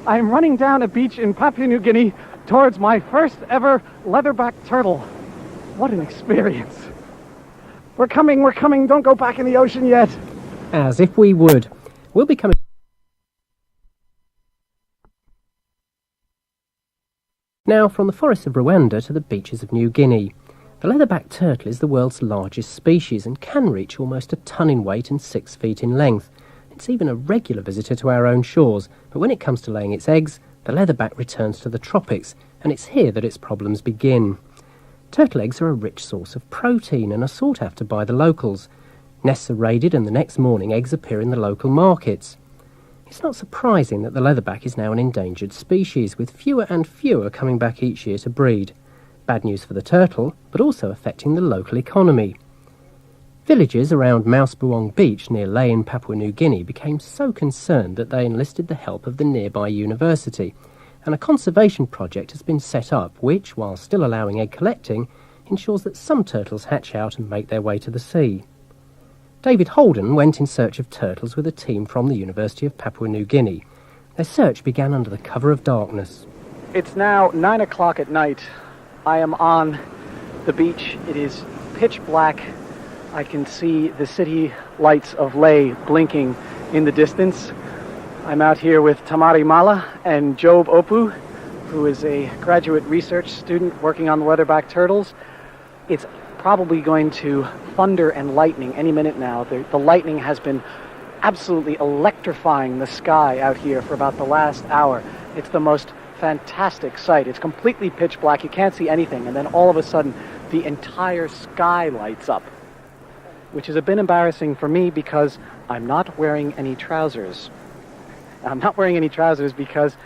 I'm running down a beach in Papua New Guinea towards my first ever leatherback turtle. What an experience. We're coming, don't go back in the ocean yet. As if we would. We'll be coming now from the forests of Rwanda to the beaches of New Guinea. The leatherback turtle is the world's largest species and can reach almost a ton in weight and 6 feet in length. It's even a regular visitor to our own shores, but when it comes to laying its eggs, the leatherback returns to the tropics, and it's here that its problems begin. Turtle eggs are a rich source of protein and are sought after by the locals. Nests are raided and the next morning eggs appear in the local markets. It's not surprising that the leatherback is now an endangered species, with fewer and fewer coming back each year to breed. Bad news for the turtle, but also affecting the local economy. Villagers around Mouse Buong Beach near Lae in Papua New Guinea became so concerned that they enlisted the help of the nearby university, and a conservation project has been set up which, while still allowing egg collecting, ensures that some turtles hatch out and make their way to the sea. David Holden went in search of turtles with a team from the University of Papua New Guinea. Their search began under the cover of darkness. It's now 9 o'clock at night. I am on the beach. It is pitch black. I can see the city lights of Lae blinking in the distance. I'm out here with Tamari Mala and Job Opu, who is a graduate research student working on the leatherback turtles. It's probably going to thunder and lightning any minute now. The lightning has been absolutely electrifying the sky out here for about the last hour. It's the most fantastic sight. It's completely pitch black. You can't see anything. And then all of a sudden, the entire sky lights up, which is a bit embarrassing for me because I'm not wearing any trousers. I'm not wearing any trousers because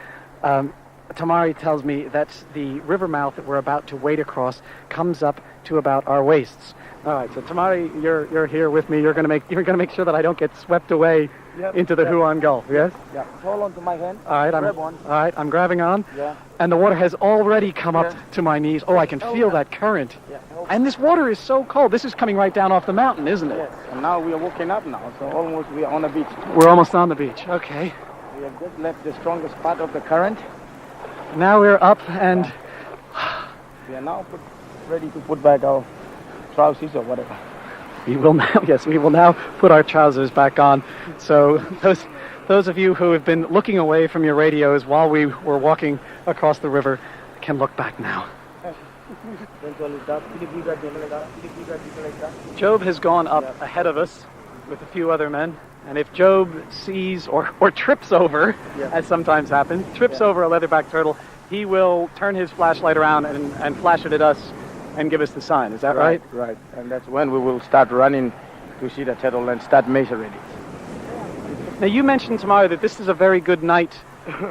Tamari tells me that the river mouth that we're about to wade across comes up to about our waists. All right, so Tamari, you're here with me. You're gonna make sure that I don't get swept away into the Huon Gulf. Yes. Yeah. Hold on to my hand. All right. Grab one. All right. I'm grabbing on. Yeah. And the water has already come up to my knees. Oh, I can feel that current. Yeah. And this water is so cold. This is coming right down off the mountain, isn't it? Yes. And now we are walking up now, so almost we are on the beach. We're almost on the beach. Okay. We have just left the strongest part of the current. Now we're up and we are now ready to put back our trousers or whatever. We will now put our trousers back on. So those of you who have been looking away from your radios while we were walking across the river can look back now. Job has gone up ahead of us with a few other men, and if Job sees or trips over, as sometimes happens, over a leatherback turtle, he will turn his flashlight around and flash it at us and give us the sign. Is that right? Right. And that's when we will start running to see the turtle and start measuring it. Now, you mentioned, Tamara, that this is a very good night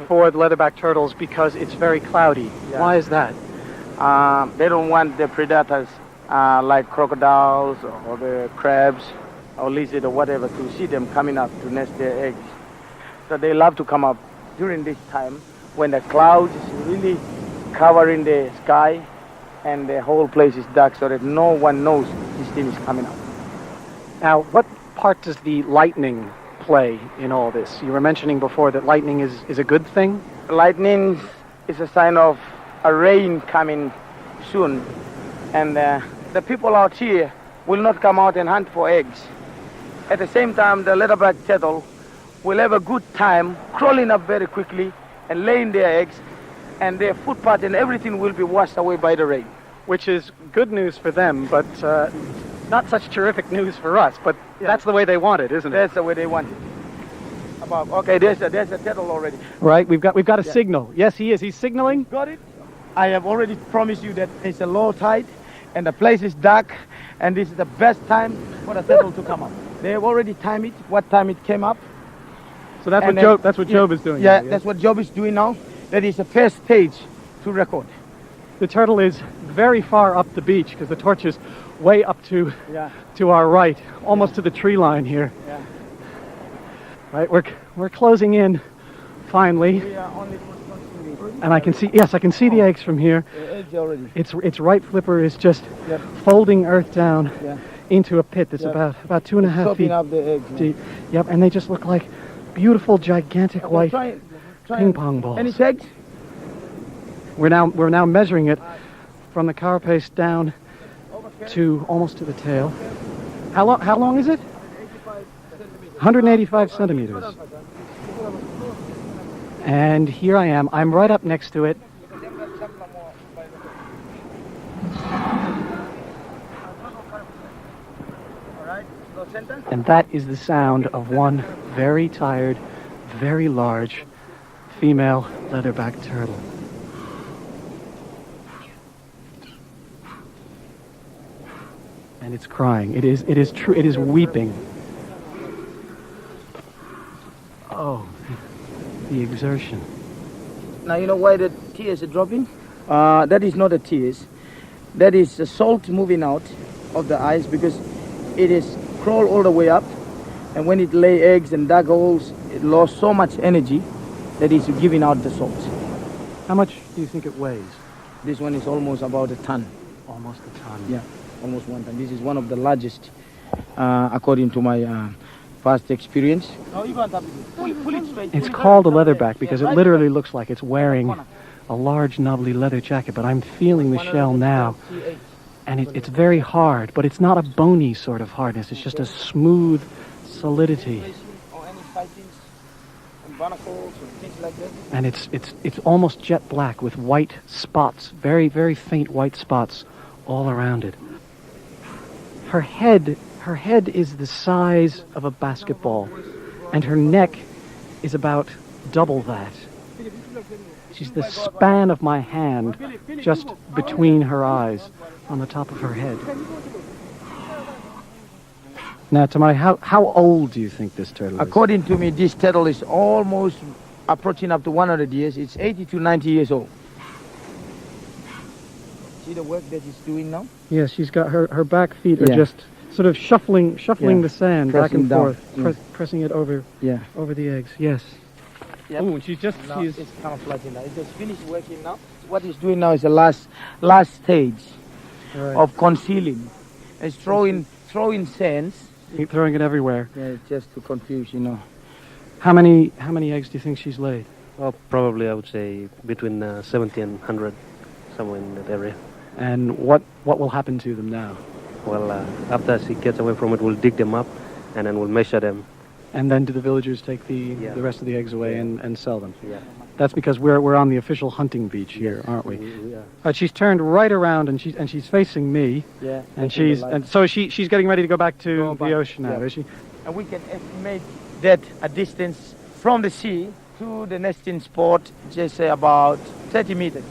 for the leatherback turtles because it's very cloudy. Yeah. Why is that? They don't want the predators like crocodiles or the crabs or lizard or whatever to see them coming up to nest their eggs. So they love to come up during this time when the clouds is really covering the sky and the whole place is dark so that no one knows this thing is coming up. Now, what part does the lightning play in all this? You were mentioning before that lightning is a good thing? Lightning is a sign of a rain coming soon. And the people out here will not come out and hunt for eggs. At the same time, the leatherback turtle will have a good time crawling up very quickly and laying their eggs, and their footpath and everything will be washed away by the rain. Which is good news for them, but not such terrific news for us. But that's the way they want it, isn't it? That's the way they want it. Okay, there's a turtle already. Right, we've got a signal. Yes, he is. He's signaling. Got it? I have already promised you that it's a low tide, and the place is dark, and this is the best time for the turtle to come up. They have already timed it, what time it came up. So that's what Job is doing. Yeah, that's what Job is doing now. That is the first stage to record. The turtle is very far up the beach because the torch is way up to our right, almost to the tree line here. Yeah. Right, we're closing in finally. We are only and I can see the eggs from here. The eggs already. Its right flipper is just folding earth down into a pit that's about 2.5 feet up the eggs deep. Yep, and they just look like beautiful, gigantic white ping pong balls. Any eggs? We're now measuring it from the carapace down to almost to the tail. How long is it? 185 centimeters. And here I am. I'm right up next to it. And that is the sound of one very tired, very large female leatherback turtle. And it's crying. It is true. It is weeping. Oh, the exertion. Now you know why the tears are dropping? That is not the tears. That is the salt moving out of the eyes because it is crawl all the way up, and when it lay eggs and dug holes, it lost so much energy that it's giving out the salt. How much do you think it weighs? This one is almost about a ton. Almost a ton. Yeah, almost 1 ton. This is one of the largest, according to my past experience. Pull it straight. It's called a leatherback because it literally looks like it's wearing a large knobbly leather jacket, but I'm feeling the shell now. And it's very hard, but it's not a bony sort of hardness. It's just a smooth solidity. And it's almost jet black with white spots, very, very faint white spots all around it. Her head is the size of a basketball, and her neck is about double that. She's the span of my hand, just between her eyes, on the top of her head. Now, Tamari, how old do you think this turtle is? According to me, this turtle is almost approaching up to 100 years. It's 80 to 90 years old. See the work that it's doing now? Yes, she's got her back feet are just sort of shuffling the sand pressing back and down. forth, pressing it over the eggs. Yes. Yep. Oh, she's It's camouflaging now. It's just finished working now. What it's doing now is the last stage of concealing. It's throwing sands. Keep throwing it everywhere. Yeah, just to confuse, you know. How many eggs do you think she's laid? Well, probably I would say between 70 and 100, somewhere in that area. And what will happen to them now? Well, after she gets away from it, we'll dig them up, and then we'll measure them. And then do the villagers take the rest of the eggs away and sell them? Yeah. That's because we're on the official hunting beach here, aren't we? Yeah. She's turned right around and she's facing me. Yeah. And so she's getting ready to go back to the ocean now, is she? And we can estimate that a distance from the sea to the nesting spot, just say about 30 meters.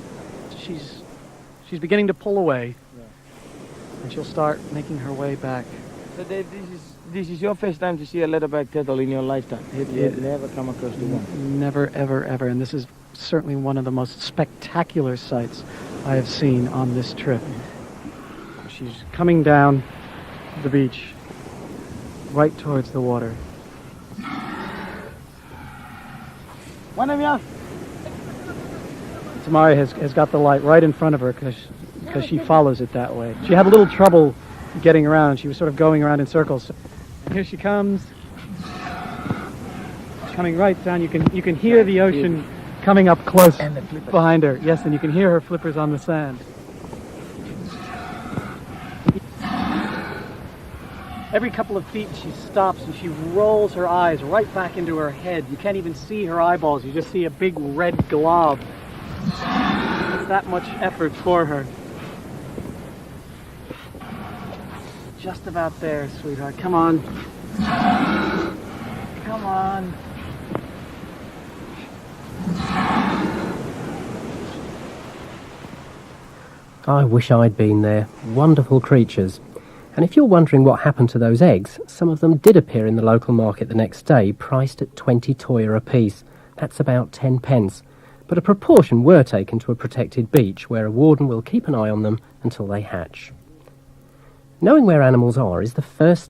She's beginning to pull away, and she'll start making her way back. So this is your first time to see a leatherback turtle in your lifetime. It never come across the one. Never, ever, ever. And this is certainly one of the most spectacular sights I have seen on this trip. She's coming down the beach, right towards the water. Tamari has got the light right in front of her because she follows it that way. She had a little trouble getting around. She was sort of going around in circles. And here she comes. She's coming right down. You can hear the ocean coming up close behind her. Yes, and you can hear her flippers on the sand. Every couple of feet she stops and she rolls her eyes right back into her head. You can't even see her eyeballs. You just see a big red glob. It's that much effort for her. Just about there, sweetheart. Come on. Come on. I wish I'd been there. Wonderful creatures. And if you're wondering what happened to those eggs, some of them did appear in the local market the next day, priced at 20 toea apiece. That's about 10 pence. But a proportion were taken to a protected beach where a warden will keep an eye on them until they hatch. Knowing where animals are is the first